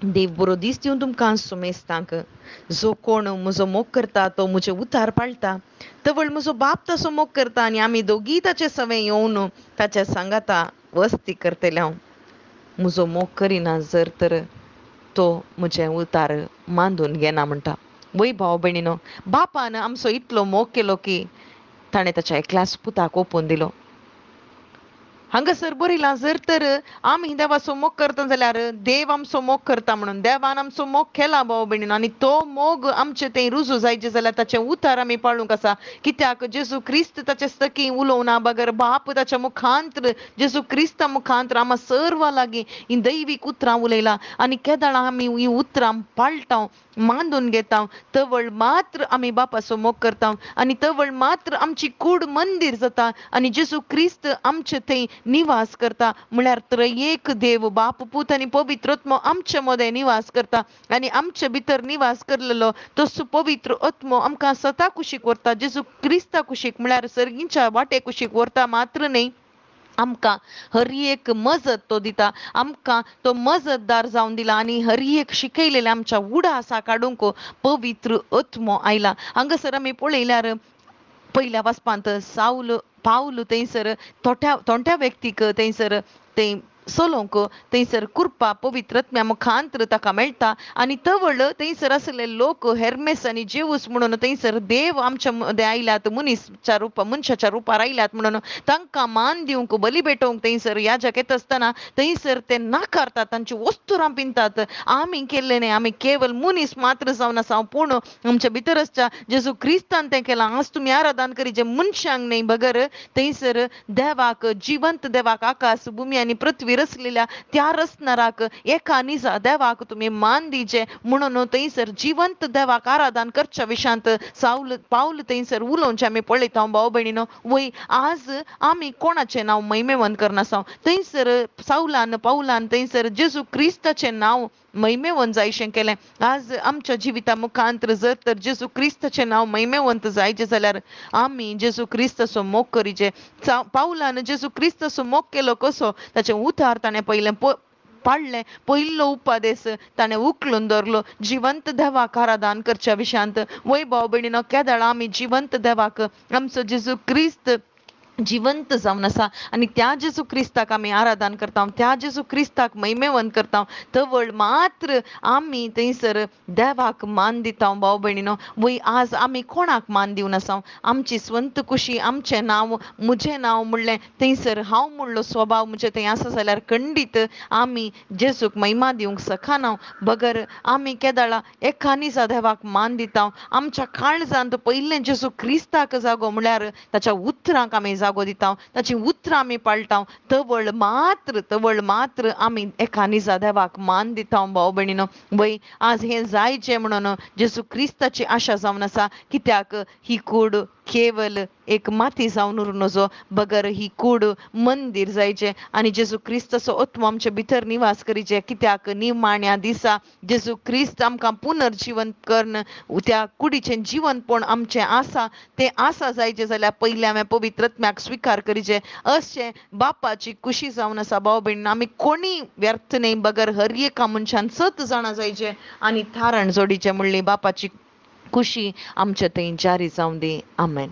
देव बरो दीस दिवन तुमकां सुमेस्तांक. जो कोण म्हजो मोग करता तो म्हजे उतार पाळटा. तवळ म्हजो बाप तसो मोग करता आनी आमी दोगी ताचे सवे येवन ताच्या सांगाता वस्ती करतले हांव. म्हजो मोग करिना जर तर तो म्हजे उतार मांडून घेना म्हणटा. वय भाव भयणीनो, बापान आमचो इतलो मोग केलो की ताणें ताच्या एकल्याच पुताक ओपून दिलो. हांगासर बरयलां जर तर आमी देवाचो मोग करता जाल्यार देव आमचो मोग करता म्हणून देवान आमचो मोग केला भाव भयणीनो, आनी तो मोग आमचे थंय रुजू जायचे जाल्यार ताचे उतार आमी पाळूंक आसा. कित्याक जेजू क्रिस्त ताचे सकी उलोवना बगर बाप ताच्या मुखांतर जेजू क्रिस्ता मुखांतर आम्हा सर्वां लागीं ही दैवीक उतरां उलयला आनी केदाळ आमी ही उतरां पाळटा मांडून घेता तवळ मात्र आमी बापाचो मोग करता आनी तवळ मात्र आमची कूड मंदीर जाता आनी जेजू क्रिस्त आमचे थंय निवास करता. म्हळ्यार त्रयेक देव बाप पूत आनी पवित्र आत्मो आमचे मदें निवास करता आनी आमचे भितर निवास करलेलो तसो पवित्र आत्मो आमकां सता कुशीक व्हरता. जेजू क्रिस्ता कुशीक म्हळ्यार सर्गीच्या वाटे कुशीक व्हरता मात्र न्ही, आमकां हर एक मजत तो दिता. आमकां तो मजतदार जावन दिला आनी हर एक शिकयलेले आमच्या उडासा काडूंक पवित्र आत्मो आयला. हांगासर आमी पळयल्यार पहिल्या वाचपांत पावल थंयसर थोंट्या व्यक्तीक थंयसर ते चलोवंक थंयसर कुरपा पवित्र आत्म्या मुखांतर ताका मेळटा आनी तवळ थंयसर आसले लोक हेर्मेस आनी जेवूस म्हणून थंयसर देव आमच्या मदें आयल्यात मनशाच्या रुपार आयल्यात म्हणून तांकां मान दिवंक बली भेटोवंक थंयसर याजक येता आसतना थंयसर ते नाकारतात, तांची वस्तुरां पिंतात. आमी केल्ले न्ही, आमी केवल मनीस मात्र जावन आसा पूण आमच्या भितर आसच्या जेजू क्रिस्तान तें केलां. आज तुमी आराधन करी जे मनशांक न्ही बगर थंयसर देवाक जिवंत देवाक आकाश भुमी आनी पृथ्वी रचलेल्या त्या रचणाराक एका निजा देवाक तुमी मान दिवचे म्हणून थंयसर जिवंत देवाक आराधन करच्या विशांत पावल थंयसर उलोवचें आमी पळयता भाव भयणीनो. वय आज आमी कोणाचें नांव महिमेवन करनासा. थंयसर पावलान थंयसर जेजू क्रिस्ताचें नांव महिमेवन जायशें केलें. आज आमच्या जिविता मुखांतर जर तर जेजू क्रिस्ताचें नांव महिमेवंत जायचें जाल्यार आमी जेजू क्रिस्ताचो मोग करीचे. पावलान जेजू क्रिस्ताचो मोग केलो कसो ताचें उतार ताणें पयलें पाळ्ळें. पयलो उपादेस ताणें उखलून धरलो जिवंत देवाक आराधन करच्या विशांत. वय भाव भयणीनो, केदाळ आमी जिवंत देवाक आमचो जेजू क्रिस्त जिवंत जावन आसा आनी त्या जेजू क्रिस्ताक आमी आराधन करता, त्या जेजू क्रिस्ताक महिमेवन करता. तवळ मात्र आमी थंयसर देवाक मान दिता भाव भयणीनो. वय आज आमी कोणाक मान दिवन आसा? आमची स्वंत खुशी, आमचें नांव, म्हजें नांव म्हणलें थंयसर हांव म्हणलो स्वभाव म्हजे थंय आसा जाल्यार खंडीत आमी जेजूक महिमा दिवंक शकना. बगर आमी केदाळा एकानीजा देवाक मान दिता. आमच्या काळजांत पयलें जेजू क्रिस्ताक जागो म्हळ्यार ताच्या उतरांक आमी जागो दिता, ताची उतरां आमी पाळटा. तवळ मात्र आमी एका निजा देवाक मान दिता भाव भयणीनो. वय आज हें जायचें म्हणून जेजू क्रिस्ताची आशा जावन आसा. कित्याक ही कूड केवल एक माती जावन उरूं नजो, बगर ही कूड मंदीर जायचें आनी जेजू क्रिस्ताचो आत्मो आमचे भितर निवास करीचे. कित्याक निमाण्या दिसा जेजू क्रिस्त आमकां पुनर्जीवन करून त्या कुडीचें जिवनपण आमचें आसा तें आसा जायचें जाल्यार पयलीं आमी पवित्र आत्म्याक स्विकार करीचे. अशें बापाची खुशी जावन आसा भाव भयण. आमी कोणी व्यर्थ न्ही, बगर हर एका मनशान 7 जाणां जायचे आनी थारण जोडीचें म्हणली बापाची खुशी आमचे थंय जारी जावं दी. आमेन.